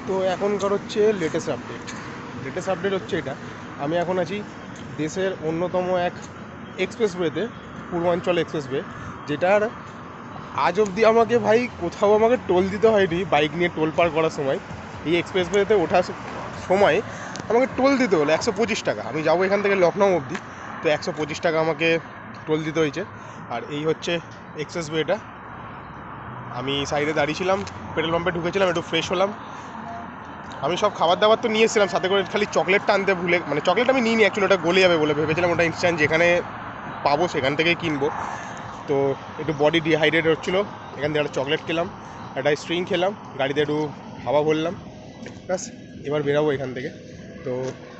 তো এখনকার হচ্ছে লেটেস্ট আপডেট হচ্ছে এটা। আমি এখন আছি দেশের অন্যতম এক এক্সপ্রেসওয়েতে, পূর্বাঞ্চল এক্সপ্রেসওয়ে, যেটার আজ অবধি আমাকে ভাই কোথাও আমাকে টোল দিতে হয়নি। বাইক নিয়ে টোল পার করার সময় এই এক্সপ্রেসওয়েতে ওঠার সময় আমাকে টোল দিতে হলো 125 টাকা। আমি যাবো এখান থেকে লখনৌ অবধি, তো 125 টাকা আমাকে টোল দিতে হয়েছে। আর এই হচ্ছে এক্সপ্রেসওয়েটা। আমি সাইডে দাঁড়িয়েছিলাম, পেট্রোল পাম্পে ঢুকেছিলাম, একটু ফ্রেশ হলাম। আমি সব খাবার দাবার তো নিয়ে এসেছিলাম, সাথে করে খালি চকলেটটা আনতে ভুলে, মানে চকলেট আমি নিইনি অ্যাকচুয়ালি, ওটা গলে যাবে বলে ভেবেছিলাম ওটা ইনস্ট্যান্ট যেখানে পাবো সেখান থেকেই কিনবো। তো একটু বডি ডিহাইড্রেট হচ্ছিলো, এখান থেকে একটা চকলেট খেলাম, একটা স্ট্রিং খেলাম, গাড়িতে একটু হাওয়া ভরলাম, ব্যাস এবার বেরাবো এখান থেকে। তো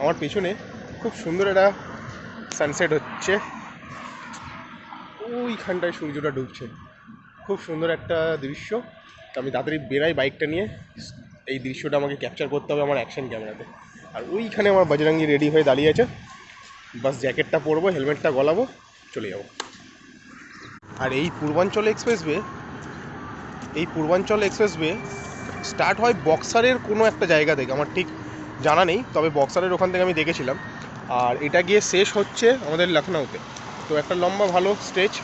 আমার পেছনে খুব সুন্দর একটা সানসেট হচ্ছে, ওইখানটায় সূর্যটা ডুবছে, খুব সুন্দর একটা দৃশ্য। তো আমি তাড়াতাড়ি বেরাই বাইকটা নিয়ে, এই দৃশ্যটা আমাকে ক্যাপচার করতে হবে আমার অ্যাকশন ক্যামেরাতে। আর ওইখানে আমার বজরঙ্গি রেডি হয়ে দাঁড়িয়ে আছে, বাস জ্যাকেটটা পরবো, হেলমেটটা গলাবো, চলে যাবো। আর এই পূর্বাঞ্চল এক্সপ্রেসওয়ে স্টার্ট হয় বক্সারের কোনো একটা জায়গা থেকে, আমার ঠিক জানা নেই, তবে বক্সারের ওখান থেকে আমি দেখেছিলাম। আর এটা গিয়ে শেষ হচ্ছে আমাদের লখনৌতে। তো একটা লম্বা ভালো স্ট্রেচ।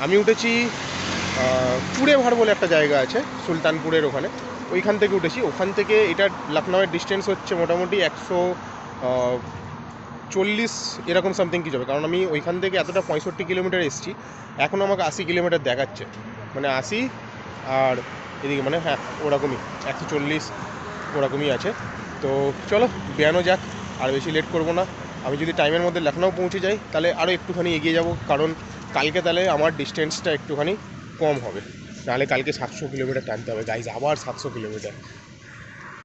আমি উঠেছি পুড়েভার বলে একটা জায়গা আছে সুলতানপুরের ওখানে, ওইখান থেকে উঠেছি। ওখান থেকে এটা লখনৌয়ের ডিস্টেন্স হচ্ছে মোটামুটি 140 এরকম সামথিং কিছু হবে, কারণ আমি ওইখান থেকে এতটা 65 কিলোমিটার এসেছি, এখনও আমাকে 80 কিলোমিটার দেখাচ্ছে, মানে 80 আর এদিকে মানে হ্যাঁ ওরকমই 140 ওরকমই আছে। তো চলো বেরানো যাক, আর বেশি লেট করবো না। আমি যদি টাইমের মধ্যে লখনৌ পৌঁছে যাই তাহলে আরও একটুখানি এগিয়ে যাব, কারণ কালকে তাহলে আমার ডিস্টেন্সটা একটুখানি কম হবে, নাহলে কালকে 700 কিলোমিটার টানতে হবে গাইজ, আবার 700 কিলোমিটার।